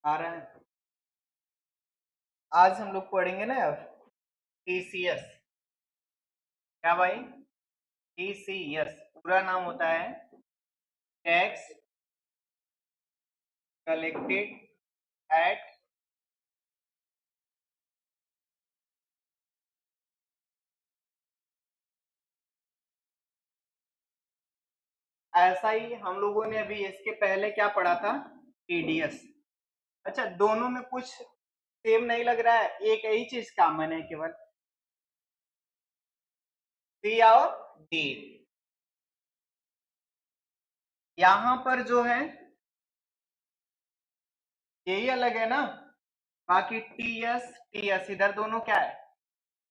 आ रहा है। आज हम लोग पढ़ेंगे ना टीसीएस। क्या भाई? टीसीएस पूरा नाम होता है टैक्स कलेक्टेड एट ऐसा ही हम लोगों ने अभी इसके पहले क्या पढ़ा था? टीडीएस। अच्छा, दोनों में कुछ सेम नहीं लग रहा है? एक ही चीज कॉमन है केवल, सी और डी। यहां पर जो है यही अलग है ना। बाकी टीएस टीएस इधर दोनों क्या है?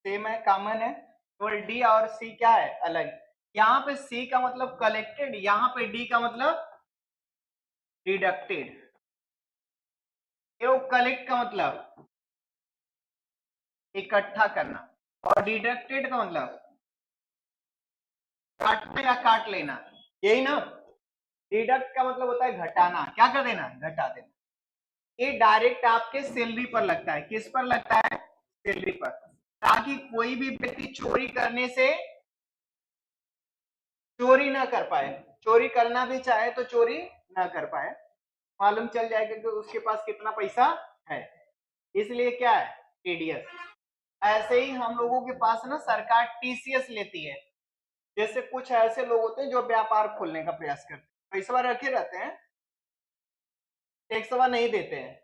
सेम है, कॉमन है। केवल डी और सी क्या है? अलग। यहाँ पे सी का मतलब कलेक्टेड, यहाँ पे डी का मतलब डिडक्टेड। ये कलेक्ट का मतलब इकट्ठा करना, और डिडक्टेड का मतलब काटना या काट लेना, यही ना। डिडक्ट का मतलब होता है घटाना, क्या कर देना? घटा देना। ये डायरेक्ट आपके सैलरी पर लगता है। किस पर लगता है? सैलरी पर। ताकि कोई भी व्यक्ति चोरी करने से चोरी ना कर पाए, चोरी करना भी चाहे तो चोरी ना कर पाए, मालूम चल जाएगा कि उसके पास कितना पैसा है। इसलिए क्या है? टीडीएस। ऐसे ही हम लोगों के पास ना सरकार टीसीएस लेती है। जैसे कुछ ऐसे लोग होते हैं जो व्यापार खोलने का प्रयास करते हैं, पैसा रखे रहते हैं, टैक्स नहीं देते हैं।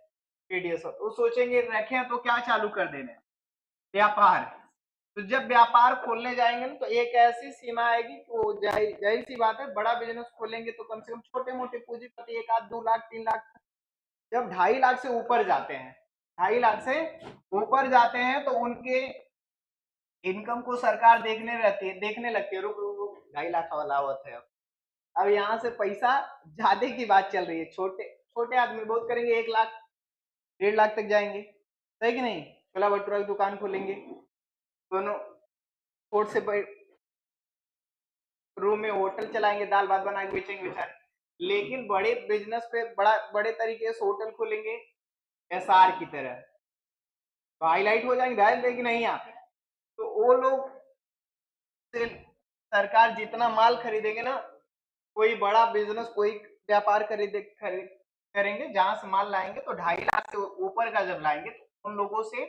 टीडीएस वो सोचेंगे रखे तो क्या चालू कर देने, व्यापार। तो जब व्यापार खोलने जाएंगे ना तो एक ऐसी सीमा आएगी कि वो जाहिर सी बात है, बड़ा बिजनेस खोलेंगे तो कम से कम छोटे मोटे पूंजीपति 1 आध 2 लाख 3 लाख, जब 2.5 लाख से ऊपर जाते हैं, 2.5 लाख से ऊपर जाते हैं तो उनके इनकम को सरकार देखने लगती है। रुक रुक रुक, 2.5 लाख वाला आवत है। अब यहाँ से पैसा ज्यादा की बात चल रही है। छोटे छोटे आदमी बहुत करेंगे, 1 लाख 1.5 लाख तक जाएंगे, सही कि नहीं? छोला भटूरा की दुकान खोलेंगे, दोनों कोर्ट से रूम में होटल चलाएंगे, दाल भात बना के बेचेंगे बेचारे। लेकिन बड़े बिजनेस पे बड़े तरीके से होटल खोलेंगे एसआर की तरह, तो हाईलाइट हो जाएंगे, ध्यान देंगे नहीं यहाँ। तो वो लोग से सरकार जितना माल खरीदेंगे ना, कोई बड़ा बिजनेस कोई व्यापार खरीद करेंगे, जहां से माल लाएंगे तो 2.5 लाख से ऊपर का जब लाएंगे तो उन लोगों से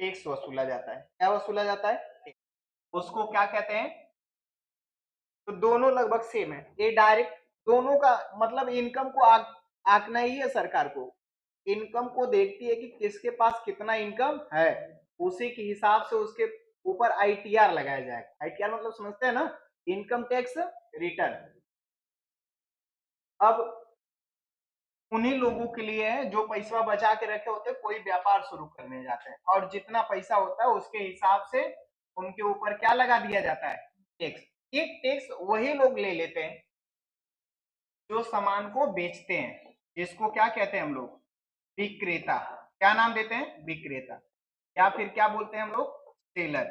टैक्स वसूला जाता है। क्या वसूला जाता है? उसको क्या कहते हैं? तो दोनों लगभग सेम है। ये डायरेक्ट दोनों का मतलब इनकम को आंकना ही है सरकार को। इनकम को देखती है कि किसके पास कितना इनकम है, उसी के हिसाब से उसके ऊपर आईटीआर लगाया जाएगा। आईटीआर मतलब समझते हैं ना? Income tax return. अब उन्हीं लोगों के लिए है जो पैसा बचा के रखे होते हैं, कोई व्यापार शुरू करने जाते हैं, और जितना पैसा होता है उसके हिसाब से उनके ऊपर क्या लगा दिया जाता है? टैक्स। ये टैक्स वही लोग ले लेते हैं जो सामान को बेचते हैं, जिसको क्या कहते हैं हम लोग? विक्रेता। क्या नाम देते हैं? विक्रेता। या फिर क्या बोलते हैं हम लोग? सेलर।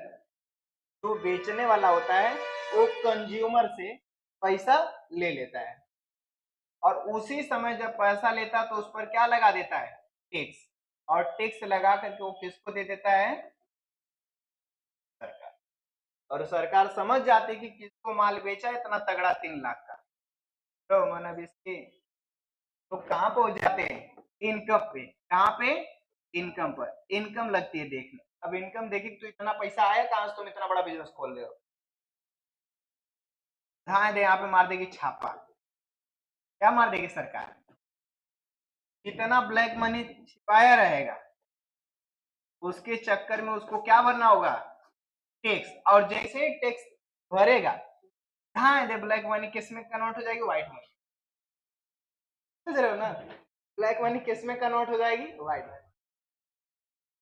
जो बेचने वाला होता है वो कंज्यूमर से पैसा ले लेता है, और उसी समय जब पैसा लेता है तो उस पर क्या लगा देता है? टैक्स। और टैक्स लगा करके वो किसको दे देता है? सरकार। और सरकार समझ जाती है कि किसको माल बेचा इतना तगड़ा 3 लाख का, तो मतलब इसके तो कहाँ पहुंच जाते हैं? इनकम पे। कहाँ पे? इनकम पर। इनकम लगती है देखने। अब इनकम देखी तो इतना पैसा आया कहां से, तुम इतना बड़ा बिजनेस खोल रहे हो? हाँ दे, यहाँ पे मार देगी छापा। क्या मार देगी सरकार? कितना ब्लैक मनी छिपाया रहेगा, उसके चक्कर में उसको क्या भरना होगा? टैक्स। और जैसे ही टैक्स भरेगा, हाँ दे ब्लैक मनी किस में कन्वर्ट हो जाएगी? White money. समझ रहे हो ना? ब्लैक मनी किस में कन्वर्ट हो जाएगी? White money.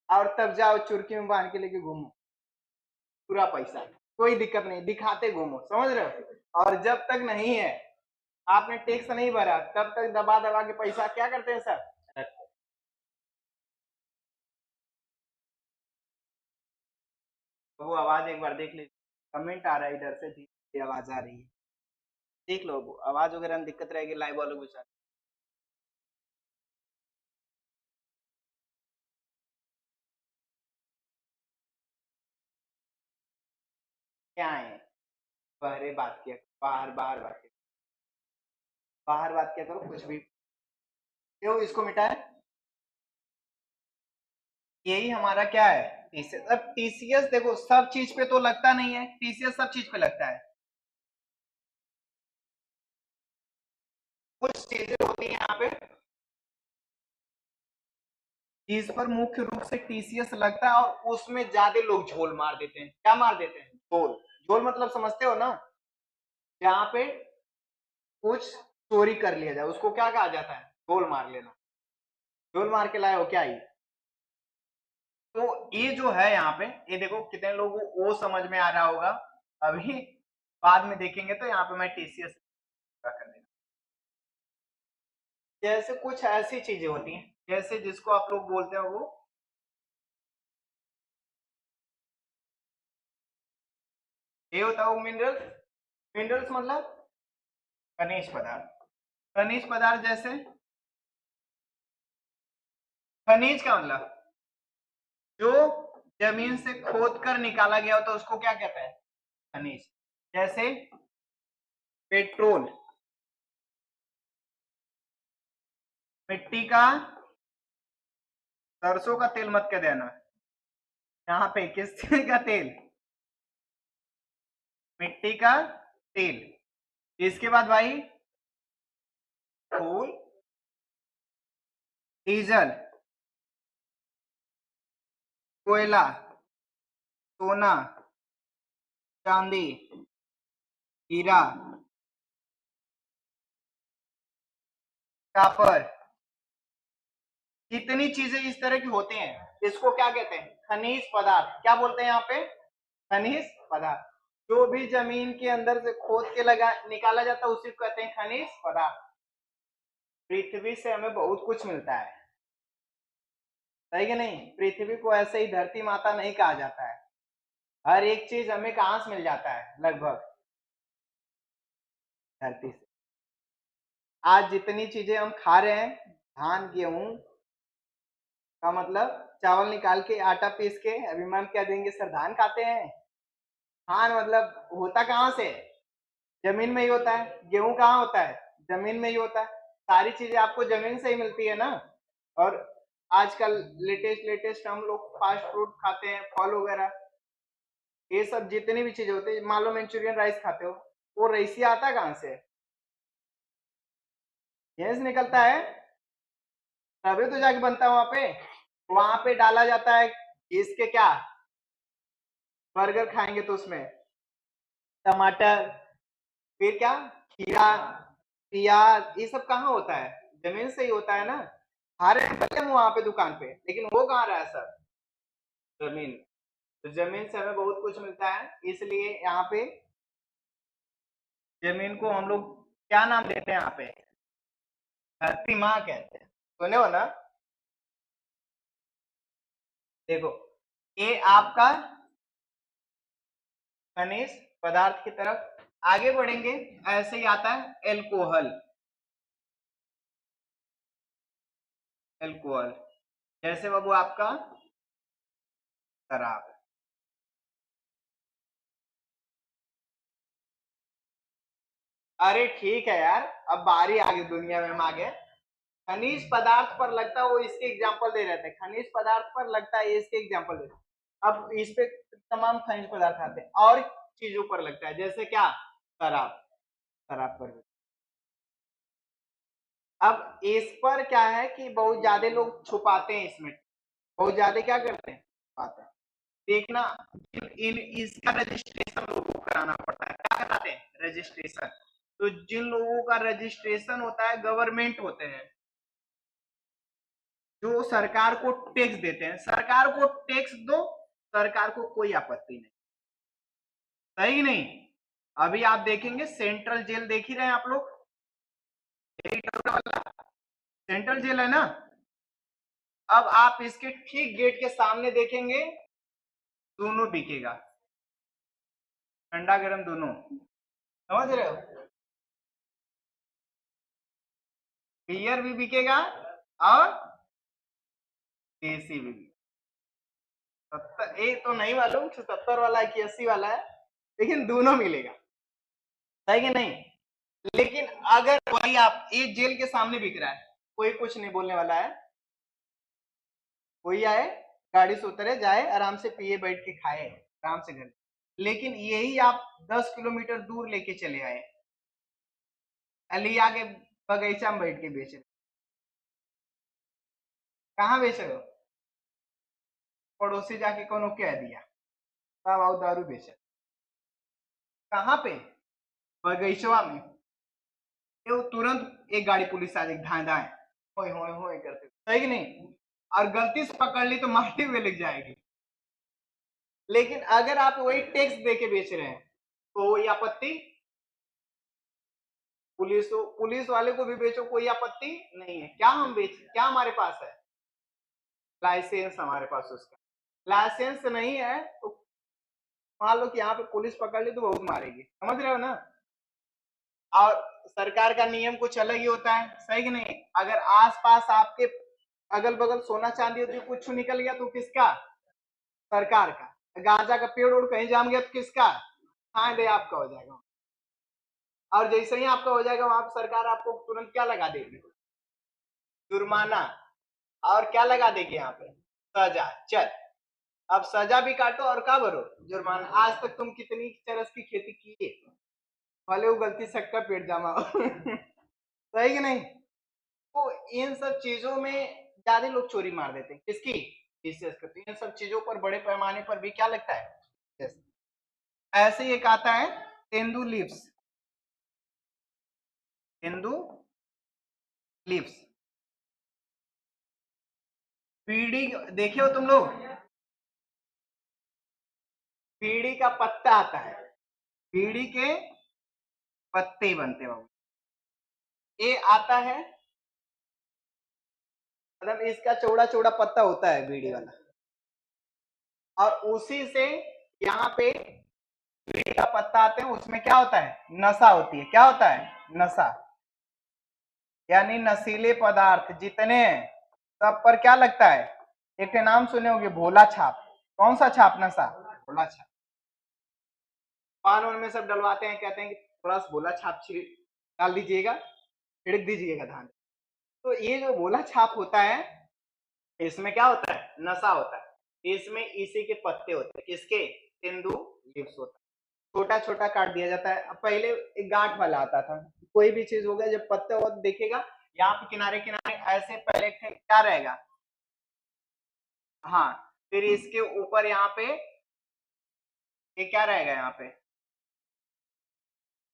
और तब जाओ चुरकी में बांध के लेके घूमो पूरा पैसा, कोई दिक्कत नहीं, दिखाते घूमो। समझ रहे हो? और जब तक नहीं है, आपने टैक्स नहीं भरा, तब तक दबा दबा के पैसा क्या करते हैं सर? तो वो आवाज एक बार देख लीजिए, कमेंट आ रहा है इधर से, धीरे आवाज आ रही है, देख लो। आवाज वगैरह में दिक्कत रहेगी लाइव वालों के साथ। क्या है, बाहर बात किया, बाहर बाहर बात किया, बाहर बात किया करो कुछ भी। क्यों इसको मिटाए? यही हमारा क्या है, टीसीएस। अब टीसीएस देखो सब चीज पे तो लगता नहीं है, टीसीएस सब चीज पे लगता है, कुछ चीजें होती है यहाँ पे जिस पर मुख्य रूप से टीसीएस लगता है, और उसमें ज्यादा लोग झोल मार देते हैं। क्या मार देते हैं? झोल। झोल मतलब समझते हो ना, जहाँ पे कुछ चोरी कर लिया जाए उसको क्या कहा जाता है? झोल मार लेना। झोल मार के लाए हो क्या ये? तो ये जो है यहाँ पे, ये देखो कितने लोगों को वो समझ में आ रहा होगा, अभी बाद में देखेंगे तो यहाँ पे मैं टीसीएस कर देगा। जैसे कुछ ऐसी चीजें होती हैं जैसे जिसको आप लोग बोलते हो वो, ये होता है वो मिनरल्स। मिनरल्स मतलब खनिज पदार्थ। खनिज पदार्थ जैसे, खनिज का मतलब जो जमीन से खोद कर निकाला गया होता है उसको क्या कहते हैं? खनिज। जैसे पेट्रोल, मिट्टी का, सरसों का तेल मत कह देना, यहाँ पे किस चीज का तेल? मिट्टी का तेल। इसके बाद भाई फूल, डीजल, कोयला, सोना, चांदी, हीरा, कॉपर, कितनी चीजें इस तरह की होती हैं इसको क्या कहते हैं? खनिज पदार्थ। क्या बोलते हैं यहाँ पे? खनिज पदार्थ। जो भी जमीन के अंदर से खोद के लगा निकाला जाता है उसी को कहते हैं खनिज पदार्थ। पृथ्वी से हमें बहुत कुछ मिलता है, सही कि नहीं? पृथ्वी को ऐसे ही धरती माता नहीं कहा जाता है। हर एक चीज हमें कहां से मिल जाता है? लगभग धरती से। आज जितनी चीजें हम खा रहे हैं, धान गेहूं का मतलब चावल निकाल के आटा पीस के, अभी मैम क्या देंगे सर, धान खाते हैं। धान मतलब होता कहाँ से? जमीन में ही होता है। गेहूं कहाँ होता है? जमीन में ही होता है। सारी चीजें आपको जमीन से ही मिलती है ना। और आजकल लेटेस्ट लेटेस्ट हम लोग फास्ट फूड खाते हैं, फल वगैरह, ये सब जितनी भी चीजें होती है, मान लो मंचूरियन राइस खाते हो, वो राइस आता है कहाँ से? यहीं से निकलता है, तभी तो जाके बनता है वहां पे। वहां पे डाला जाता है इसके क्या, बर्गर खाएंगे तो उसमें टमाटर, फिर क्या, खीरा, प्याज, ये सब कहाँ होता है? जमीन से ही होता है ना। हरे भले हम वहां पे दुकान पे, लेकिन वो कहाँ रहा है सर? जमीन। तो जमीन से हमें बहुत कुछ मिलता है, इसलिए यहाँ पे जमीन को हम लोग क्या नाम देते हैं यहाँ पे? धरती माँ कहते हैं। सुने हो ना? देखो ये आपका खनिज पदार्थ की तरफ आगे बढ़ेंगे, ऐसे ही आता है एल्कोहल। एल्कोहल जैसे बाबू आपका शराब। अरे ठीक है यार, अब बारी आ गई, दुनिया में हम आ गए। खनिज पदार्थ पर लगता है वो इसके एग्जाम्पल दे रहे थे, खनिज पदार्थ पर लगता है इसके एग्जाम्पल दे रहे थे। अब इस पे तमाम खनिज पदार्थ आते हैं और चीजों पर लगता है, जैसे क्या, शराब। शराब पर भी। अब इस पर क्या है कि बहुत ज्यादा लोग छुपाते हैं इसमें, बहुत ज्यादा क्या करते हैं, छुपाते हैं। देखना, इन इसका रजिस्ट्रेशन लोगों को कराना पड़ता है। क्या कराते हैं? रजिस्ट्रेशन। तो जिन लोगों का रजिस्ट्रेशन होता है, गवर्नमेंट होते हैं जो सरकार को टैक्स देते हैं, सरकार को टैक्स दो, सरकार को कोई आपत्ति नहीं, सही नहीं? अभी आप देखेंगे सेंट्रल जेल, देख ही रहे हैं आप लोग, वाला सेंट्रल जेल है ना। अब आप इसके ठीक गेट के सामने देखेंगे, दोनों बिकेगा, ठंडा गर्म दोनों, समझ रहे हो? बियर भी बिकेगा और देसी भी। 70, ये तो नहीं मालूम 77 वाला है कि 80 वाला है, लेकिन दोनों मिलेगा, सही कि नहीं। लेकिन अगर वही आप ये जेल के सामने बिक रहा है, कोई कुछ नहीं बोलने वाला है, कोई आए गाड़ी से उतरे जाए आराम से पिए बैठ के खाए आराम से घर। लेकिन यही आप 10 किलोमीटर दूर लेके चले आए, अलिया के बगीचा में बैठ के बेच रहे, कहाँ बेच रहे हो? पड़ोसी जाके कोनो कह दिया तब आओ दारू बेच, कहाँ पे? बगीचवा में। ये वो तुरंत एक गाड़ी पुलिस आ जाएगी, धाए धाए होए होए होए करते, सही कि नहीं। और गलती से पकड़ ली तो मारते हुए लग जाएगी। लेकिन अगर आप वही टैक्स दे के बेच रहे हैं तो कोई आपत्ति, पुलिस वाले को भी बेचो कोई आपत्ति नहीं है। क्या हम बेच, क्या हमारे पास है? लाइसेंस हमारे पास उसका, लाइसेंस नहीं है तो मान लो कि यहाँ पे पुलिस पकड़ ली तो बहुत मारेगी, समझ रहे हो ना। और सरकार का नियम कुछ अलग ही होता है, सही कि नहीं। अगर आसपास आपके अगल बगल सोना चांदी होती कुछ निकल गया तो किसका? सरकार का। गांजा का पेड़ उड़ कहीं जाम गया तो किसका? हाँ दे आपका हो जाएगा। और जैसे ही आपका हो जाएगा वहां पर सरकार आपको तुरंत क्या लगा देगी? जुर्माना। और क्या लगा देगी यहाँ पे? सजा। चल अब सजा भी काटो और क्या भरो? जुर्माना। आज तक तुम कितनी चरस की खेती की, भले वो गलती से का पेट जामा हो सही कि नहीं। तो इन सब चीजों में ज्यादा लोग चोरी मार देते हैं, किसकी? टीसीएस का। तो इन सब चीजों पर बड़े पैमाने पर भी क्या लगता है? yes. ऐसे ही एक आता है तेंदू लीव्स, तेंदू लीव्स, बीड़ी देखे हो तुम लोग? बीड़ी का पत्ता आता है, बीड़ी के पत्ते बनते हो, ये आता है, मतलब इसका चौड़ा चौड़ा पत्ता होता है बीड़ी वाला, और उसी से यहाँ पे बीड़ी का पत्ता आते हैं, उसमें क्या होता है? नशा होती है। क्या होता है? नशा, यानी नशीले पदार्थ जितने हैं सब पर क्या लगता है? एक नाम सुने होंगे, भोला छाप। कौन सा छाप? नशा, भोला छाप। पान वान में सब डलवाते हैं, कहते हैं कि थोड़ा सा भोला छाप डाल दीजिएगा, छिड़क दीजिएगा धान। तो ये जो भोला छाप होता है इसमें क्या होता है? नशा होता है। इसमें इसी के पत्ते होते हैं, किसके? तेंदू लीव्स होता है। छोटा छोटा काट दिया जाता है। अब पहले एक गांठ वाला आता था, कोई भी चीज होगा जब पत्ते और देखेगा यहाँ पे किनारे किनारे ऐसे पहले क्या रहेगा? हाँ, फिर इसके ऊपर यहाँ पे ये क्या रहेगा? यहाँ पे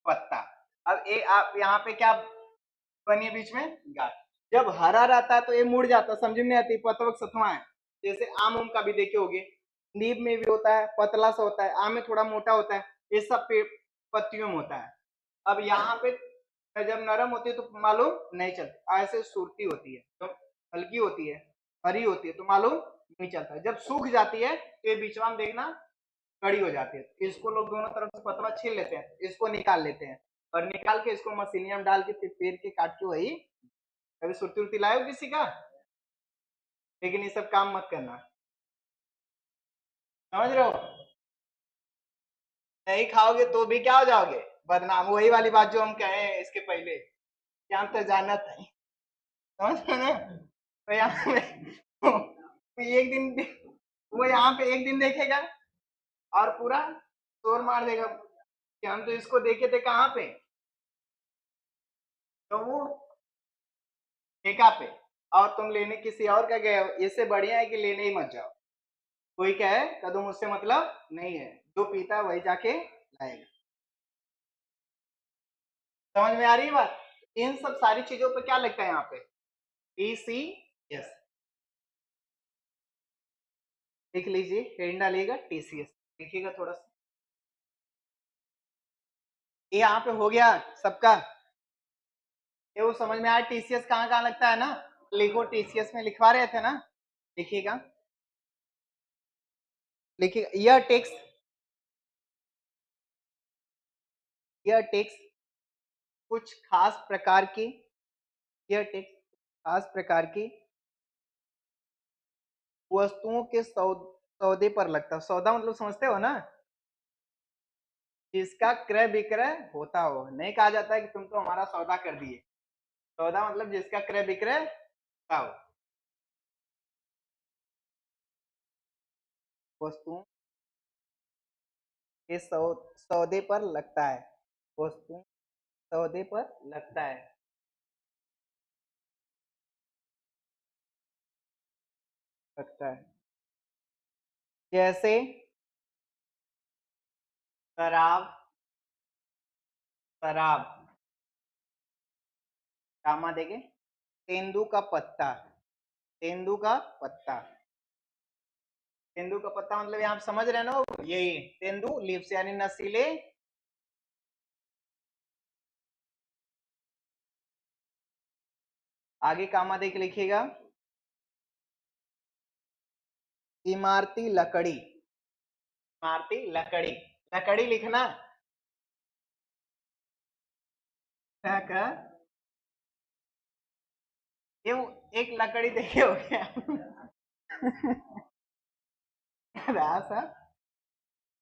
पत्ता। अब ये आप यहाँ पे क्या बनिए बीच में? गांठ। जब हरा रहता है तो ये मुड़ जाता, समझ में नहीं आती, पतवक सतवा है। जैसे आम उम का भी देखे होगे, नींब में भी होता है, पतला सा होता है, आम में थोड़ा मोटा होता है, ये सब पत्तियों में होता है। अब यहाँ पे जब नरम होती है तो मालूम नहीं चलता, ऐसे सुरती होती है तो हल्की होती है, हरी होती है तो मालूम नहीं चलता। जब सूख जाती है तो ये बीचवा में देखना कड़ी हो जाती है। इसको लोग दोनों तरफ से पतवा छील लेते हैं, इसको निकाल लेते हैं, और निकाल के इसको मशीनिया में डाल के फिर पेड़ के काट के वही। कभी सुरती उर्ती लाए हो किसी का? लेकिन ये सब काम मत करना, समझ रहे हो। नहीं खाओगे तो भी क्या हो जाओगे? बदनाम। वही वाली बात जो हम कहे इसके पहले, क्या हम तो जाना था, समझ रहे हो ना। तो यहाँ पे तो एक दिन वो यहाँ पे एक दिन देखेगा और पूरा शोर मार देगा कि हम तो इसको देखे थे कहाँ पे? तो वो ठेका पे। और तुम लेने किसी और का गए हो, इससे बढ़िया है कि लेने ही मत जाओ। कोई कहे कदम मुझसे मतलब नहीं है, जो पीता है वही जाके लाएगा। समझ में आ रही है बात? इन सब सारी चीजों पे क्या लगता है यहाँ पे? टीसीएस। लिख लीजिए, हेडिंग डालिएगा टीसीएस, देखिएगा थोड़ा सा। ये यहाँ पे हो गया सबका, ये वो समझ में आया टीसीएस कहाँ कहाँ लगता है ना। लिखो, टीसीएस में लिखवा रहे थे ना, लिखिएगा, लिखिएगा। यह टैक्स कुछ खास प्रकार की, यह टैक्स खास प्रकार की वस्तुओं के सौदे पर लगता है। सौदा मतलब समझते हो ना, जिसका क्रय विक्रय होता हो। नहीं कहा जाता है कि तुम तो हमारा सौदा कर दिए। सौदा मतलब जिसका क्रय विक्रय होता हो। वस्तु के सौदे पर लगता है। वस्तु सौदे पर लगता है। लगता है जैसे शराब। शराब कामा देंगे। तेंदू का पत्ता। तेंदू का पत्ता। तेंदू का पत्ता मतलब यहाँ समझ रहे हैं ना, यही तेंदू लीव्स यानी नशीले। आगे कामा देख लिखिएगा। इमारती लकड़ी। इमारती लकड़ी। लकड़ी लिखना क्या। ये एक लकड़ी देखे हो गया। सर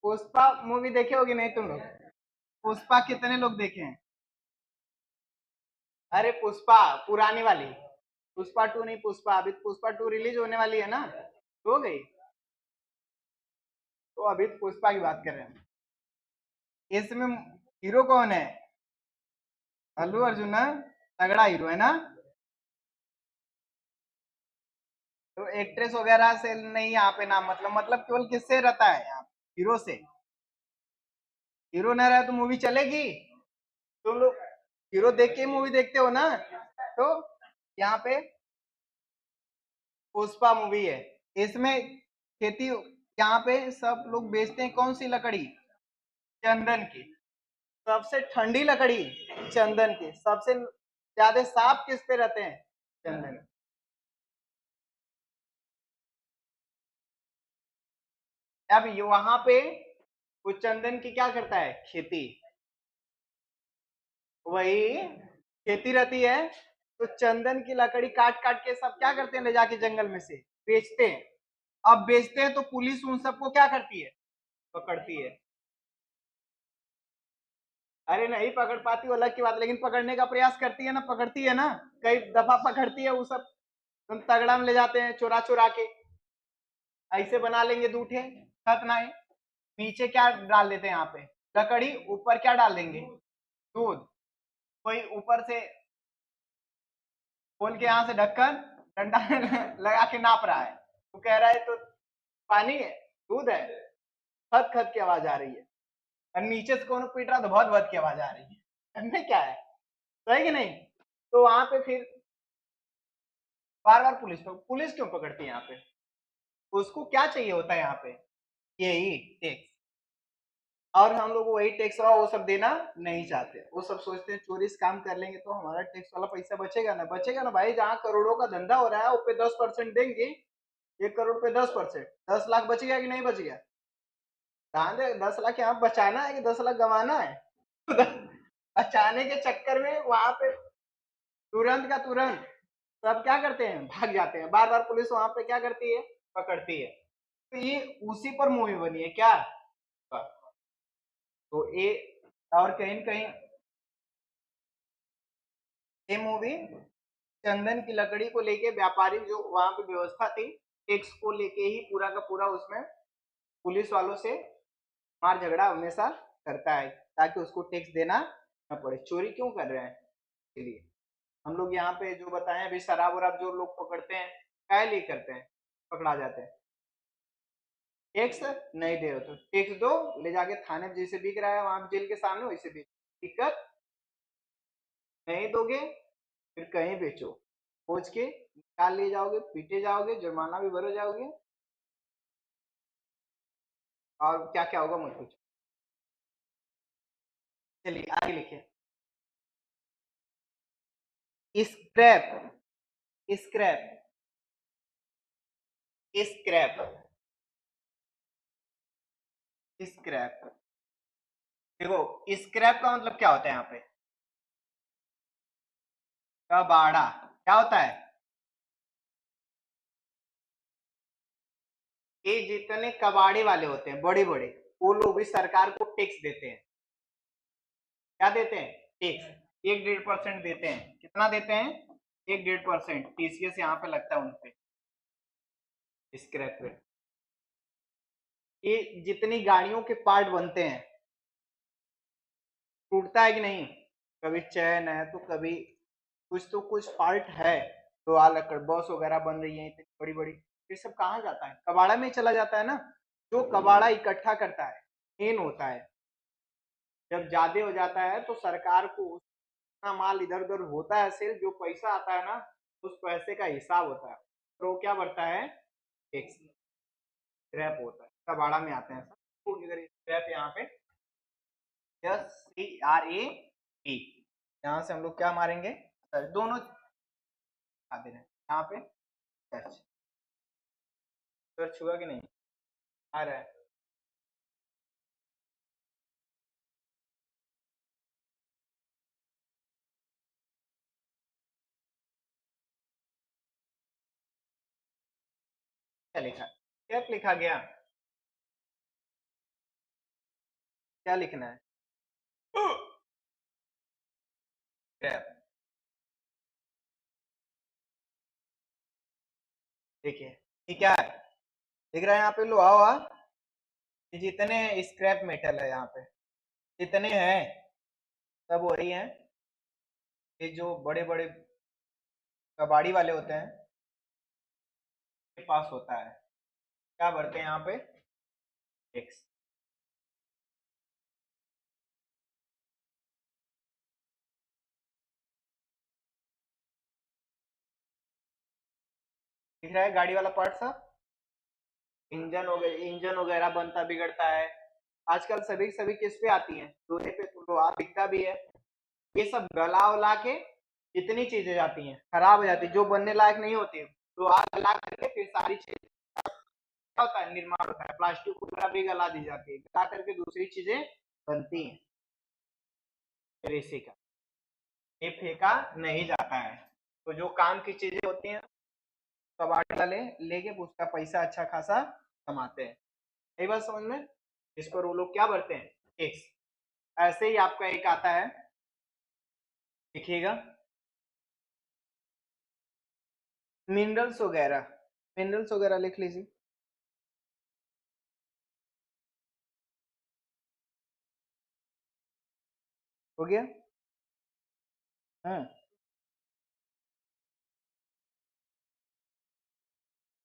पुष्पा मूवी देखे होगी नहीं तुम लोग? पुष्पा कितने लोग देखे हैं? अरे पुष्पा पुरानी वाली। पुष्पा टू नहीं, पुष्पा अभी पुष्पा टू रिलीज होने वाली है ना, तो हो गई। तो अभी पुष्पा की बात कर रहे हैं। इसमें हीरो कौन है? अल्लू अर्जुन ना, तगड़ा हीरो है ना। तो एक्ट्रेस वगैरह से नहीं यहाँ पे नाम, मतलब केवल किससे रहता है यहाँ? हीरो से। हीरो ना रहे तो मूवी चलेगी? तुम लोग हीरो देख के मूवी देखते हो ना। तो यहाँ पे पुष्पा मूवी है। इसमें खेती, यहाँ पे सब लोग बेचते हैं कौन सी लकड़ी? चंदन की। सबसे ठंडी लकड़ी चंदन की। सबसे ज्यादा सांप किस पे रहते हैं? चंदन। अब वहां पे वो चंदन की क्या करता है? खेती। वही खेती रहती है। तो चंदन की लकड़ी काट काट के सब क्या करते हैं, ले जाके जंगल में से बेचते हैं। अब बेचते हैं तो पुलिस उन सबको क्या करती है? पकड़ती है। अरे नहीं पकड़ पाती वो अलग की बात, लेकिन पकड़ने का प्रयास करती है ना, पकड़ती है ना। कई दफा पकड़ती है वो सब। तुम तगड़ा में ले जाते हैं चुरा चुरा के। ऐसे बना लेंगे दूठे, खत ना है। नीचे क्या डाल देते हैं यहाँ पे? लकड़ी, ऊपर क्या डाल देंगे? दूध। कोई ऊपर से खोल के यहाँ से ढक्कन, डंडा लगा के नाप रहा है। तो कह रहा है तो पानी है, दूध है। खत खत की आवाज आ रही है। और नीचे से कौन पीट रहा तो बहुत बहुत की आवाज आ रही है। करने क्या है? सही कि नहीं? तो वहां पे फिर बार बार पुलिस क्यों पकड़ती है यहाँ पे? उसको क्या चाहिए होता है यहाँ पे? यही टैक्स। और हम लोग वही टैक्स वो सब देना नहीं चाहते। वो सब सोचते हैं चोरी से काम कर लेंगे तो हमारा टैक्स वाला पैसा बचेगा ना। बचेगा ना भाई, जहाँ करोड़ों का धंधा हो रहा है उस पे 10% देंगे। 1 करोड़ पे 10%, 10 लाख बच गया कि नहीं बच गया? ध्यान दे, 10 लाख यहाँ बचाना है कि 10 लाख गंवाना है? बचाने के चक्कर में वहां पे तुरंत का तुरंत सब क्या करते हैं, भाग जाते हैं। बार बार पुलिस वहां पे क्या करती है? पकड़ती है। तो ये उसी पर मूवी बनी है क्या? तो ये और कहीं न कहीं ये मूवी चंदन की लकड़ी को लेके व्यापारी जो वहां पे व्यवस्था थी, टैक्स को लेके ही पूरा का पूरा उसमें पुलिस वालों से मार झगड़ा हमेशा करता है, ताकि उसको टैक्स देना न पड़े। चोरी क्यों कर रहे हैं? इसलिए हम लोग यहाँ पे जो बताएं अभी, शराब वराब जो लोग पकड़ते हैं क्या लिए करते हैं? पकड़ा जाते हैं। टैक्स नहीं दे रहे तो टैक्स दो, ले जाके थाने में जैसे बिक रहा है वहां जेल के सामने वैसे बिक। दिक्कत नहीं दोगे फिर कहीं बेचो, खोज के निकाल ले जाओगे, पीटे जाओगे, जुर्माना भी भरे जाओगे। और क्या क्या होगा मत पूछो। चलिए आगे लिखिए। स्क्रैप। स्क्रैप। स्क्रैप। स्क्रैप। देखो स्क्रैप का मतलब क्या होता है यहाँ पे? कबाड़ा। क्या होता है? ये जितने कबाड़े वाले होते हैं बड़े बड़े, वो लोग भी सरकार को टैक्स देते हैं। क्या देते हैं? टैक्स 1-1.5% देते हैं। कितना देते हैं? 1-1.5% टीसीएस यहाँ पे लगता है उनपे स्क्रैप पे। ये जितनी गाड़ियों के पार्ट बनते हैं टूटता है कि नहीं? कभी चैन है तो कभी कुछ तो कुछ पार्ट है तो लकड़ बस वगैरह बन रही है इतनी बड़ी बड़ी, ये सब कहाँ जाता है? कबाड़ा में चला जाता है ना। जो कबाड़ा इकट्ठा करता है मेन होता है, जब ज्यादा हो जाता है तो सरकार को उतना माल इधर उधर होता है सेल, जो पैसा आता है ना उस पैसे का हिसाब होता है, तो वो क्या बढ़ता है? टैक्स। स्क्रैप होता है कबाड़ा में आते हैं सब। तो इधर स्क्रैप यहाँ पे SCRAP, यहाँ से हम लोग क्या मारेंगे? दोनों आ दे रहे हैं यहाँ पे सर्च। सर्च हुआ कि नहीं? आ रहा है। क्या लिखा? क्या लिखा गया? क्या लिखना है? स्क्रैप। देखिए ये क्या है? दिख रहा है यहाँ पे लोहा हुआ, ये जितने स्क्रैप मेटल है यहाँ पे जितने हैं सब वही हैं। ये जो बड़े बड़े कबाड़ी वाले होते हैं के पास होता है, क्या भरते हैं यहाँ पे? टैक्स। दिख रहा है गाड़ी वाला पार्ट सब, इंजन वगैरह बनता बिगड़ता है। आजकल सभी सभी किस पे आती है? लोहे पे, तो लोहा बिकता भी है। ये सब गला उला के जितनी चीजें जाती हैं खराब हो जाती है, जो बनने लायक नहीं होती, तो आग गला करके फिर सारी चीजें क्या होता है? निर्माण होता है। प्लास्टिक वगैरह भी गला दी जाती है, गला करके दूसरी चीजें बनती हैं। फिर इसी का ये फेंका नहीं जाता है। तो जो काम की चीजें होती हैं कबाड़ वाले लेके उसका पैसा अच्छा खासा कमाते हैं। यही बात समझ में? इस पर वो लोग क्या भरते हैं? टैक्स। ऐसे ही आपका एक आता है, देखिएगा, मिनरल्स वगैरह लिख लीजिए। हो गया? हाँ,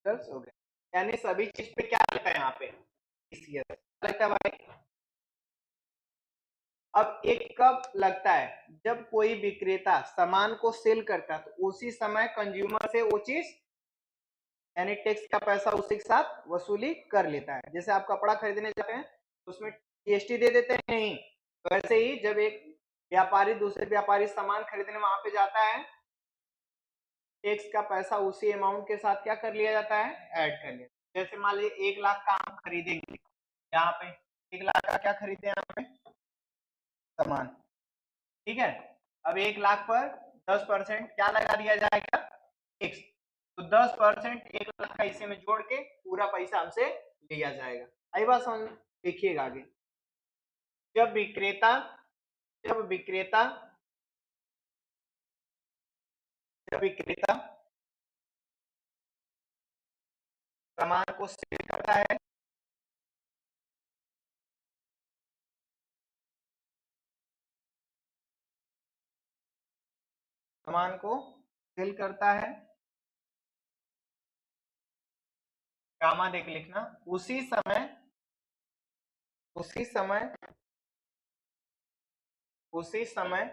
मिनरल्स हो गया। यानी सभी चीज पे क्या लगता है यहाँ पे? टीसीएस लगता है भाई। अब एक कब लगता है? जब कोई विक्रेता सामान को सेल करता है तो उसी समय कंज्यूमर से वो चीज यानी टैक्स का पैसा उसी के साथ वसूली कर लेता है। जैसे आप कपड़ा खरीदने जाते हैं तो उसमें जीएसटी दे देते हैं, नहीं? तो ऐसे ही जब एक व्यापारी दूसरे व्यापारी सामान खरीदने वहां पे जाता है, टैक्स का पैसा उसी अमाउंट के साथ क्या कर लिया जाता है? ऐड कर लिया। जैसे मान लीजिए 1 लाख का हम खरीदेंगे यहाँ पे, 1 लाख का क्या खरीदे यहाँ पे? सामान। ठीक है। अब 1 लाख पर 10% क्या लगा दिया जाएगा? टैक्स। तो 10% 1 लाख का इसी में जोड़ के पूरा पैसा हमसे लिया जाएगा। आई बात समझ में? देखिएगा आगे। जब विक्रेता जब विक्रेता जब विक्रेता सामान को सेल करता है, सामान को सेल करता है, कामा देख लिखना, उसी समय उसी समय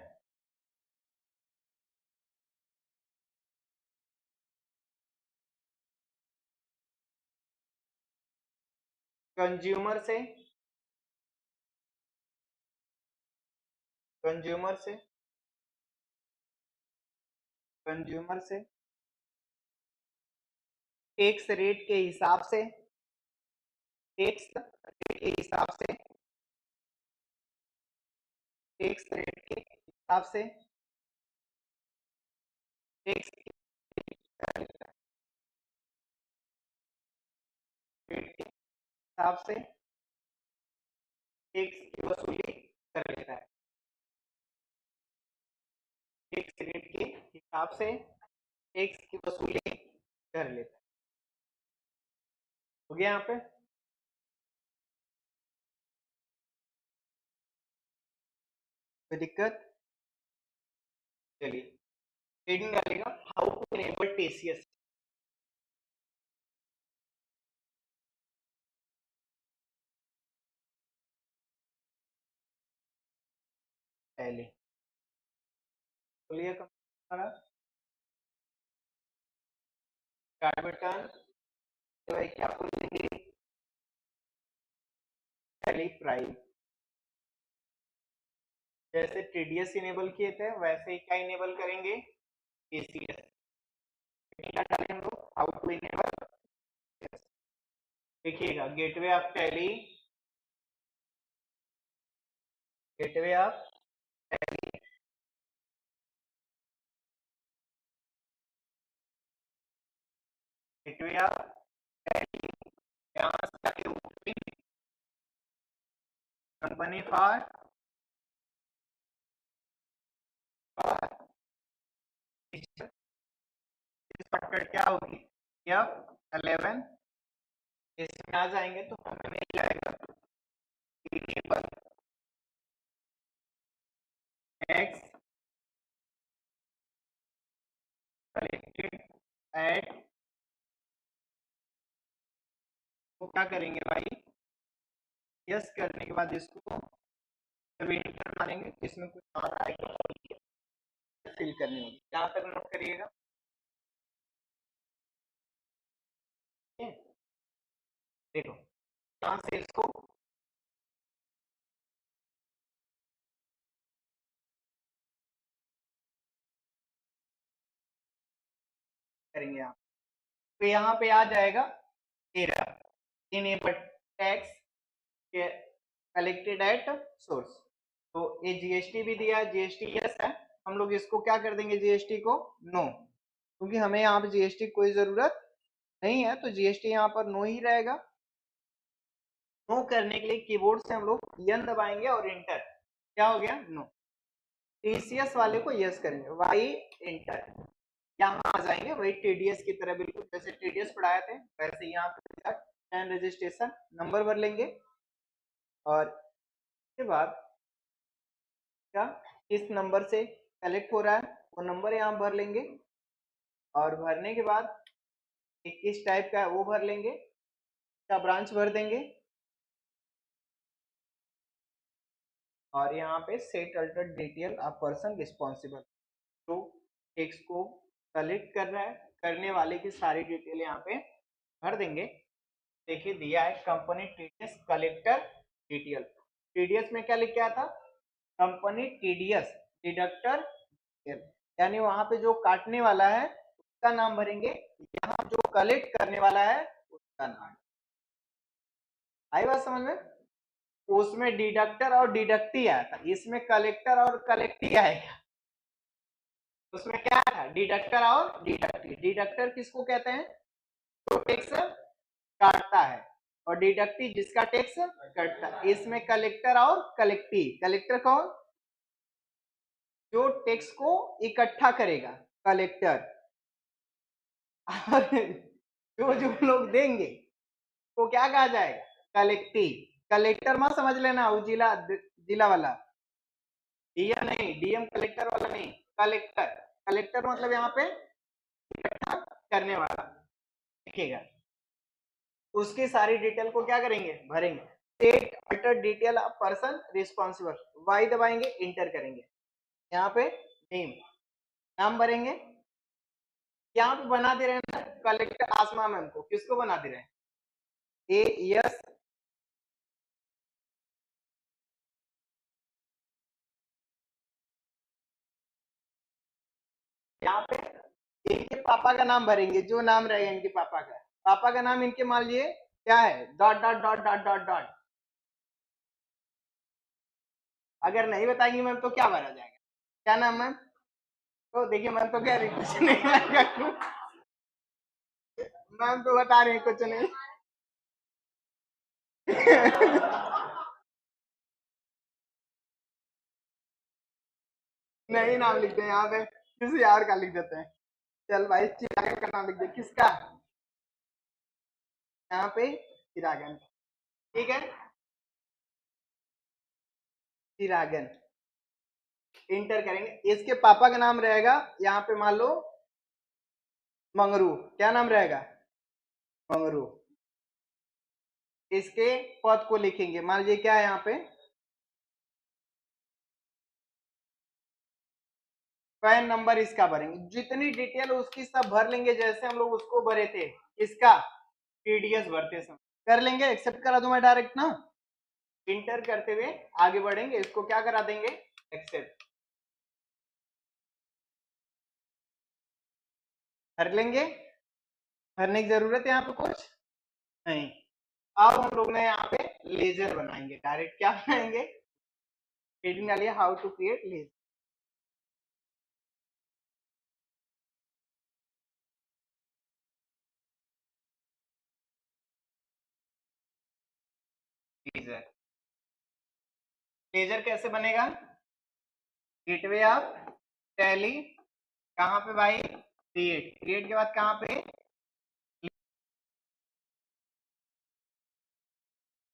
कंज्यूमर से कंज्यूमर से कंज्यूमर से टैक्स रेट के हिसाब से टैक्स रेट के हिसाब से टैक्स रेट के हिसाब से टैक्स रेट के हिसाब से टैक्स की वसूली कर लेता है। हिसाब से टैक्स की वसूली कर लेता है। हो गया यहाँ पे? कोई दिक्कत? चलिए हेडिंग डालेगा हाउ टू एनेबल टीसीएस। पहले बोलिए हमारा स्टार्ट बटन तो है क्या बोलेंगे? पहले प्राइस, जैसे टीडीएस इनेबल किए थे वैसे ही क्या इनेबल करेंगे? टीसीएस। क्या डालें हम लोग? How to enable. देखिएगा gateway of Tally, gateway of Tally, gateway of Tally, यहाँ से कंपनी फॉर शॉर्टकट क्या होगी? F11। इसमें आ जाएंगे तो हमें मिल जाएगा इनेबल एक्स कलेक्टेड एट, तो क्या करेंगे भाई? यस करने के बाद इसको एंटर मारेंगे, इसमें कुछ और आएगा फिल करनी होगी। यहाँ तक नोट करिएगा। देखो यहाँ से इसको करेंगे यहाँ, तो यहाँ पे आ जाएगा error enable tax collected at source. तो ये जीएसटी भी दिया है, जीएसटी यस है, हम लोग इसको क्या कर देंगे? जीएसटी को नो, क्योंकि हमें यहाँ पे जीएसटी कोई जरूरत नहीं है, तो जीएसटी यहाँ पर नो ही रहेगा। नो करने के लिए कीबोर्ड से हम लोग एन दबाएंगे और इंटर, क्या हो गया? नो। टीसीएस वाले को यस करेंगे, वाई इंटर, यहाँ आ जाएंगे वही टीडीएस की तरह, बिल्कुल जैसे टीडीएस पढ़ाए थे वैसे यहाँ पे रजिस्ट्रेशन नंबर भर लेंगे और उसके बाद क्या इस नंबर से कलेक्ट हो रहा है वो नंबर यहाँ भर लेंगे और भरने के बाद किस टाइप का है वो भर लेंगे, क्या ब्रांच भर देंगे और यहाँ पे set alter detail of person responsible, जो टेक्स को कलेक्ट कर रहा है करने वाले की सारी डिटेल यहाँ पे भर देंगे। देखिए दिया है company TDS collector detail, TDS में क्या लिख के आया था? कंपनी टीडीएस डिडक्टर, यानी वहां पे जो काटने वाला है उसका नाम भरेंगे, यहाँ जो कलेक्ट करने वाला है उसका नाम। आई बात समझ में? उसमें डिडक्टर और डिडक्टी आया था, इसमें कलेक्टर और कलेक्टी आएगा। उसमें क्या था? डिडक्टर और डिडक्टी। डिडक्टर किसको कहते हैं? जो टैक्स काटता है, और डिडक्टी जिसका टैक्स कटता है। इसमें कलेक्टर और कलेक्टी, कलेक्टर कौन? जो टैक्स को इकट्ठा करेगा, कलेक्टर, और जो जो लोग देंगे तो क्या कहा जाएगा? कलेक्टी। कलेक्टर मत समझ लेना वो जिला जिला वाला, डीएम नहीं, डीएम कलेक्टर वाला नहीं, कलेक्टर। कलेक्टर मतलब यहाँ पे इकट्ठा करने वाला, देखिएगा उसकी सारी डिटेल को क्या करेंगे? भरेंगे। Take alter detail of person responsible, Y दबाएंगे, इंटर करेंगे, यहाँ पे नेम, नाम भरेंगे। यहाँ पे बना दे रहे हैं ना कलेक्टर आसमा मैम को, किसको बना दे रहे हैं? ए यस, यहाँ पे इनके पापा का नाम भरेंगे, जो नाम रहेगा इनके पापा का, पापा का नाम इनके मान लिए क्या है? Dot dot dot dot dot dot. अगर नहीं बताएंगे मैम तो क्या भरा जाएगा? क्या नाम मैम? तो देखिए मैम तो कह रही कुछ नहीं लगेगा, मैम तो बता रहे हैं कुछ नहीं। नहीं नाम लिखते हैं यहाँ पे, किसी और का लिख देते हैं। चल भाई चिरागन का नाम लिख दे, किसका? यहाँ पे चिरागन, ठीक है, चिरागन इंटर करेंगे। इसके पापा का नाम रहेगा यहाँ पे मान लो मंगरू, क्या नाम रहेगा? मंगरू। इसके पद को लिखेंगे, मान लीजिए क्या है यहाँ पे, पैन नंबर इसका भरेंगे, जितनी डिटेल उसकी सब भर लेंगे जैसे हम लोग उसको भरे थे, इसका टीडीएस भरते समय कर लेंगे। एक्सेप्ट करा दूं मैं डायरेक्ट ना, इंटर करते हुए आगे बढ़ेंगे, इसको क्या करा देंगे, एक्सेप्ट भर लेंगे। भरने की जरूरत है यहाँ पे कुछ नहीं। अब हम लोग ने यहाँ पे लेजर बनाएंगे, डायरेक्ट क्या बनाएंगे, हेडिंग डालिए how to create ledger. Ledger, ledger कैसे बनेगा, गेटवे ऑफ टैली, कहाँ पे भाई, क्रिएट, क्रिएट के बाद कहाँ पे,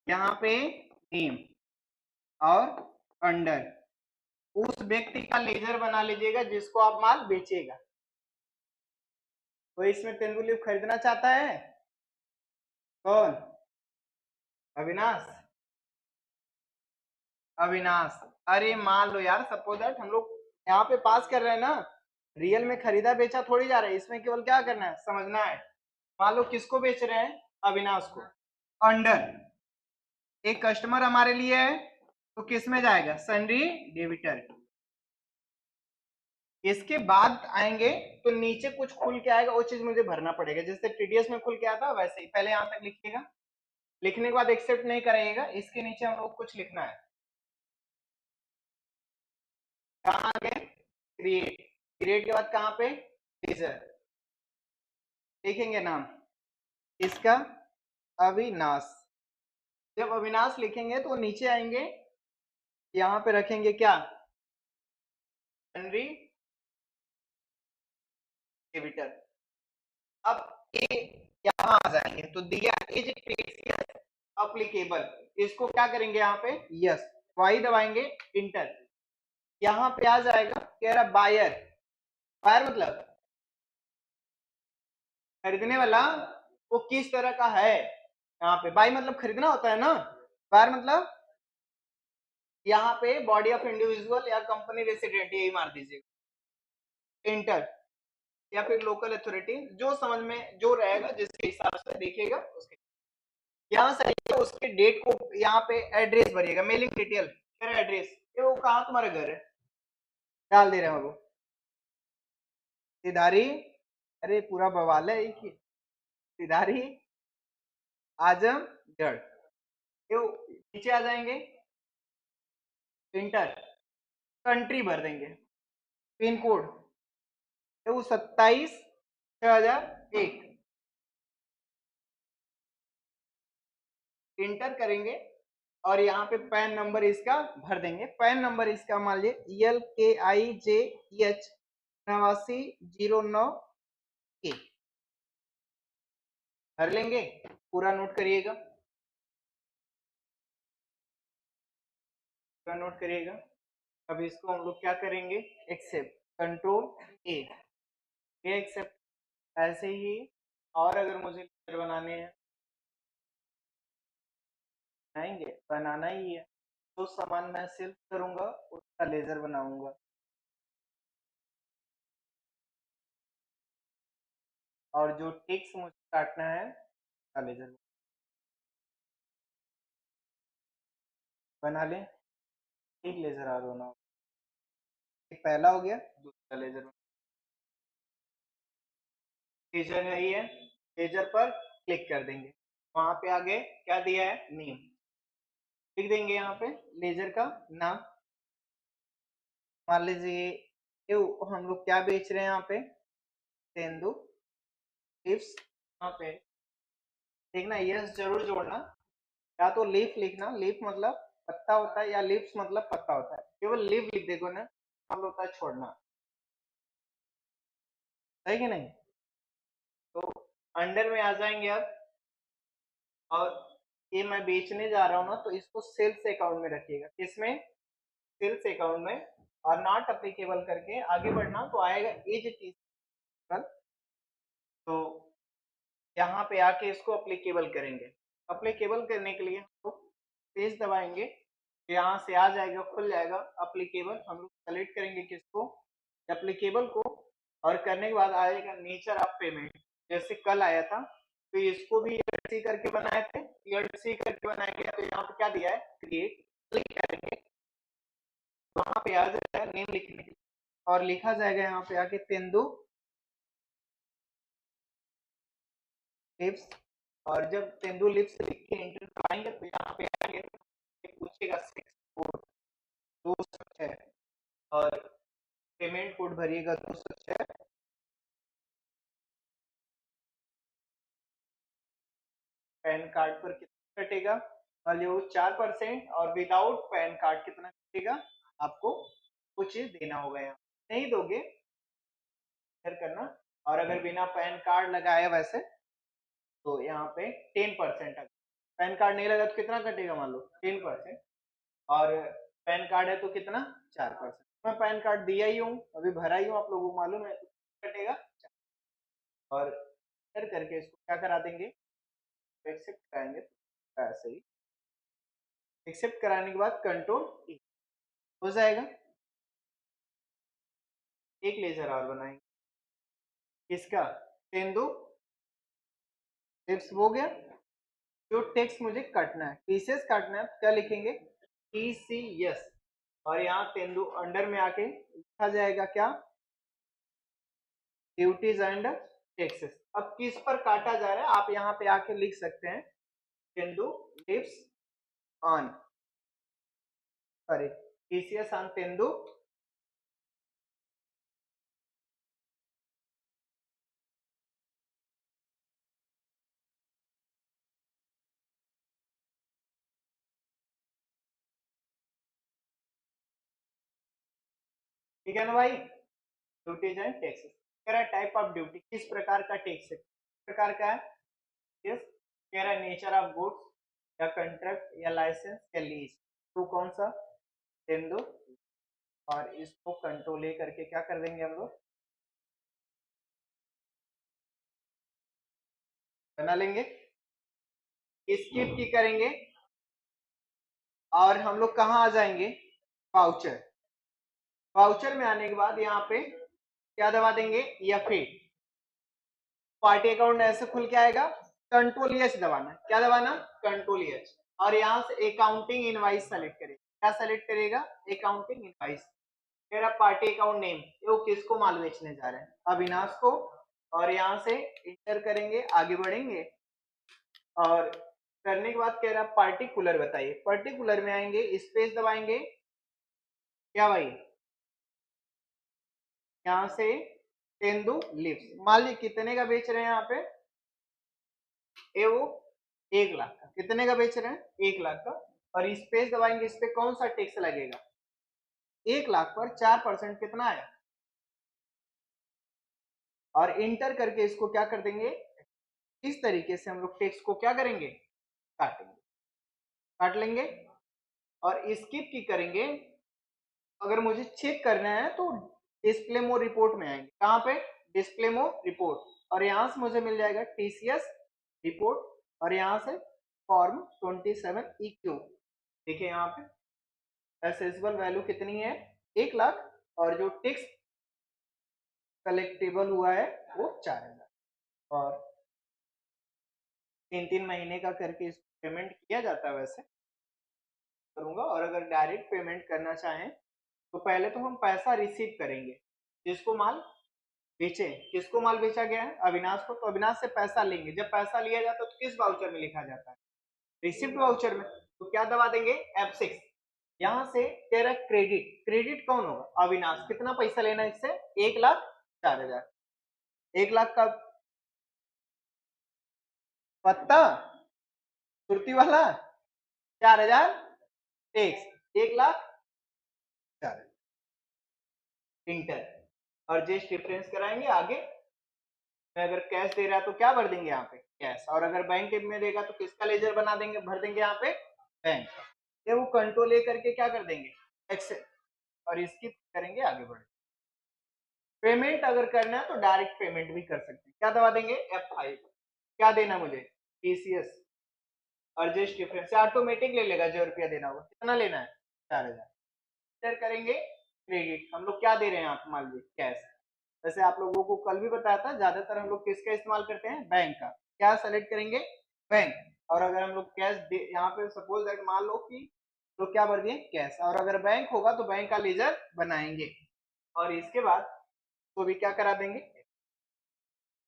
यहाँ पे नेम और अंडर, उस व्यक्ति का लेजर बना लीजिएगा जिसको आप माल बेचेगा। कोई इसमें तेंदुली खरीदना चाहता है, कौन, अविनाश, अविनाश। अरे मान लो यार, सपोज दैट हम लोग यहाँ पे पास कर रहे हैं ना, रियल में खरीदा बेचा थोड़ी जा रहा है, इसमें केवल क्या करना है, समझना है। मान लो किसको बेच रहे हैं, अविनाश को। अंडर, एक कस्टमर हमारे लिए है तो किस में जाएगा, सन्ड्री डेबिटर। इसके बाद आएंगे तो नीचे कुछ खुल के आएगा, वो चीज मुझे भरना पड़ेगा, जैसे टीडीएस में खुल के आता वैसे ही पहले यहाँ तक लिखिएगा। लिखने के बाद एक्सेप्ट नहीं कराइएगा, इसके नीचे हम लोग कुछ लिखना है, कहाँ आ गए, क्रिएट, क्रिएट के बाद कहाँ पे, लेजर, लिखेंगे नाम इसका अविनाश। जब अविनाश लिखेंगे तो नीचे आएंगे, यहाँ पे रखेंगे क्या, सन्ड्री डेबिटर। अब ये यहाँ आ जाएंगे तो दिया इज अप्लीकेबल, इसको क्या करेंगे यहाँ पे, यस, वाई दबाएंगे, इंटर। यहाँ पे आ जाएगा कह रहा बायर, बायर मतलब खरीदने वाला, वो किस तरह का है, यहाँ पे बाई मतलब खरीदना होता है ना, बायर मतलब यहाँ पे बॉडी ऑफ इंडिविजुअल या कंपनी रेसिडेंट, यही मार दीजिएगा, इंटर, या फिर लोकल अथॉरिटी, जो समझ में जो रहेगा जिसके हिसाब से देखिएगा उसके। यहाँ से उसके डेट को यहाँ पे एड्रेस भरिएगा, मेलिंग डिटेल, तेरा एड्रेस, ये वो कहाँ तुम्हारा घर है, डाल दे रहे हैं वो सिधारी, अरे पूरा बवाल है एक ही, सिधारी आजमगढ़, ये नीचे आ जाएंगे, इंटर, कंट्री भर देंगे, पिन कोड वो 27/6001, इंटर करेंगे और यहाँ पे पैन नंबर इसका भर देंगे। पैन नंबर इसका मान लीजिए LKIJH 8909 के, भर लेंगे, पूरा नोट करिएगा, पूरा नोट करिएगा। अब इसको हम लोग क्या करेंगे, एक्सेप्ट, कंट्रोल ए, ये एक्सेप्ट। ऐसे ही और अगर मुझे लेटर बनाने हैं, बनाएंगे, बनाना ही है, जो सामान मैं सिर्फ करूंगा उसका लेजर बनाऊंगा, और जो टिक्स मुझे काटना है उसका लेजर बना लें। एक लेजर आ दोनों, एक पहला हो गया, दूसरा लेजर, लेजर है ये, लेजर पर क्लिक कर देंगे, वहां पे आगे क्या दिया है, नेम, लिख देंगे यहाँ पे लेजर का नाम। मान लीजिए ये हम लोग क्या बेच रहे हैं यहाँ पे, तेंदु लिप्स, यहाँ पे देखना यस जरूर जोड़ना, या तो लीफ लिखना, लीफ मतलब पत्ता होता है, या लिप्स मतलब पत्ता होता है, केवल लीफ लिख देखो ना, हम लोग का छोड़ना, है कि नहीं। तो अंडर में आ जाएंगे अब, और ये मैं बेचने जा रहा हूँ ना, तो इसको सेल्स अकाउंट में रखिएगा। किसमें? सेल्स अकाउंट में। और नॉट अप्लीकेबल करके आगे बढ़ना तो आएगा एज टीसीएस। तो यहाँ पे आके इसको अप्लीकेबल करेंगे। अप्लीकेबल करने के लिए हम लोग पेज दबाएंगे, यहाँ से आ जाएगा, खुल जाएगा अप्लीकेबल। हम लोग सेलेक्ट करेंगे किसको? एप्लीकेबल को। और करने के बाद आएगा नेचर ऑफ पेमेंट, जैसे कल आया था। तो इसको भी ईआरसी करके बनाए थे, ईआरसी करके बनाएंगे। तो यहाँ पे क्या दिया है? क्रिएट। क्लिक करेंगे, वहां पे आ जाएगा नेम लिखने के लिए, और लिखा जाएगा यहाँ पे आके तेंदु लिप्स। और जब तेंदु लिप्स लिख के एंटर दबाएंगे तो यहाँ पे आएंगे, पूछेगा 6 कोड 206, और पेमेंट कोड भरिएगा 206। पैन कार्ड पर कितना कटेगा? मान लो 4%, और विदाउट पैन कार्ड कितना कटेगा? आपको कुछ देना होगा। यहाँ नहीं दोगे करना। और अगर बिना पैन कार्ड लगाए वैसे, तो यहाँ पे 10%। पैन कार्ड नहीं लगा तो कितना कटेगा? मान लो 10%। और पैन कार्ड है तो कितना? 4%। मैं पैन कार्ड दिया ही हूँ, अभी भरा ही हूँ, आप लोगों को मालूम है, तो कटेगा 4। और करके इसको क्या करा देंगे? एक्सेप्ट कराएंगे, तो ऐसे ही एक्सेप्ट कराने के बाद कंट्रोल ई हो जाएगा। एक लेजर और बनाएंगे, किसका? तेंदु लिप्स हो गया। जो टेक्स्ट मुझे काटना है, टीसीएस काटना है, क्या लिखेंगे? टीसीएस। और यहाँ तेंदु अंडर में आके लिखा जाएगा क्या? Duties and taxes. अब किस पर काटा जा रहा है आप यहाँ पे आके लिख सकते हैं, tendu lips on, sorry, TCS on tendu ठीक है ना भाई। ड्यूटीज एंड टैक्सेस कह रहा है टाइप ऑफ ड्यूटी, किस प्रकार का टैक्स है, किस प्रकार का है? यस, कह रहा है नेचर ऑफ गुड्स या कंट्रैक्ट या लाइसेंस या लीज। तो कौन सा? तेंदु। और इसको कंट्रोल ए करके क्या कर देंगे हम लोग? बना लेंगे। स्किप की करेंगे, और हम लोग कहाँ आ जाएंगे? वाउचर। वाउचर में आने के बाद यहाँ पे क्या दबा देंगे? F8। पार्टी अकाउंट ऐसे खुल के आएगा, कंट्रोल एच दबाना। क्या दबाना? Control H. और यहाँ से अकाउंटिंग इनवाइस सेलेक्ट करेगा। क्या सेलेक्ट करेगा? Accounting invoice. फिर आप पार्टी अकाउंट नेम, वो किसको माल बेचने जा रहे हैं? अविनाश को। और यहाँ से इंटर करेंगे, आगे बढ़ेंगे, और करने के बाद कह रहा है पार्टिकुलर बताइए। पर्टिकुलर में आएंगे, स्पेस दबाएंगे। क्या भाई? यहाँ से तेंदु लिप्स, मान ली कितने का बेच रहे हैं यहाँ पे? ये वो 1 लाख का। कितने का बेच रहे हैं? 1 लाख का। और स्पेस दबाएंगे, इस पे कौन सा टैक्स लगेगा? 1 लाख पर 4% कितना है? और इंटर करके इसको क्या कर देंगे? इस तरीके से हम लोग टैक्स को क्या करेंगे? काटेंगे, काट लेंगे। और स्किप की करेंगे। अगर मुझे चेक करना है तो डिस्प्ले मोर रिपोर्ट में आएंगे। कहाँ पे? डिस्प्ले मोर रिपोर्ट। और यहाँ से मुझे मिल जाएगा टीसीएस रिपोर्ट, और यहाँ से फॉर्म 27EQ। देखिए यहाँ पे एसेसेबल वैल्यू कितनी है? 1 लाख। और जो टैक्स कलेक्टेबल हुआ है वो 4000। और 3-3 महीने का करके इस पेमेंट किया जाता है, वैसे करूंगा। और अगर डायरेक्ट पेमेंट करना चाहें तो पहले तो हम पैसा रिसीव करेंगे, जिसको माल बेचे। किसको माल बेचा गया है? अविनाश को। तो अविनाश से पैसा लेंगे। जब पैसा लिया जाता है तो किस वाउचर में लिखा जाता है? रिसिप्ट वाउचर में। तो क्या दबा देंगे? F6। यहाँ से कह रहा है क्रेडिट। क्रेडिट कौन होगा? अविनाश। कितना पैसा लेना है इससे? 1,04,000। 1 लाख का पत्ता सुरती वाला, 4,000 टैक्स, 1,04,000 इंटर। और जेस्ट डिफरेंस कराएंगे आगे। मैं अगर कैश दे रहा है तो क्या भर देंगे यहाँ पे, कैश। और अगर बैंक में देगा तो किसका लेजर बना देंगे, भर देंगे यहाँ पे बैंक। ये वो कंट्रोल ए करके क्या कर देंगे, एक्सेल, और इसकी करेंगे आगे बढ़े। पेमेंट अगर करना है तो डायरेक्ट पेमेंट भी कर सकते हैं, क्या दबा देंगे F5। क्या देना मुझे, TCS अर्जेस्ट डिफरेंस, ऑटोमेटिक ले लेगा जो रुपया देना होगा। कितना लेना है, 4000। करेंगे क्रेडिट, हम लोग क्या दे रहे हैं आप मान लीजिए कैश। वैसे आप लोगों को कल भी बताया था, ज्यादातर हम लोग किसका इस्तेमाल करते हैं, बैंक का। क्या सेलेक्ट करेंगे, बैंक। और अगर हम लोग कैश यहाँ पे सपोज दैट मान लो कि तो क्या भर दिए, कैश। और अगर बैंक होगा तो बैंक का लेजर बनाएंगे और इसके बाद वो भी क्या करा देंगे।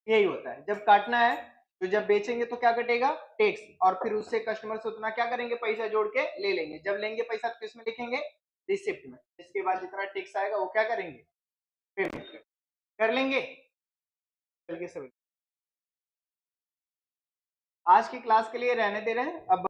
यही होता है, जब काटना है तो जब बेचेंगे तो क्या कटेगा, टैक्स। और फिर उससे कस्टमर से उतना क्या करेंगे, पैसा जोड़ के ले लेंगे। जब लेंगे पैसा तो किसमें लिखेंगे, रिसिप्ट में। इसके बाद जितना टैक्स आएगा वो क्या करेंगे, पेमेंट कर लेंगे। चल के सभी आज की क्लास के लिए रहने दे रहे हैं। अब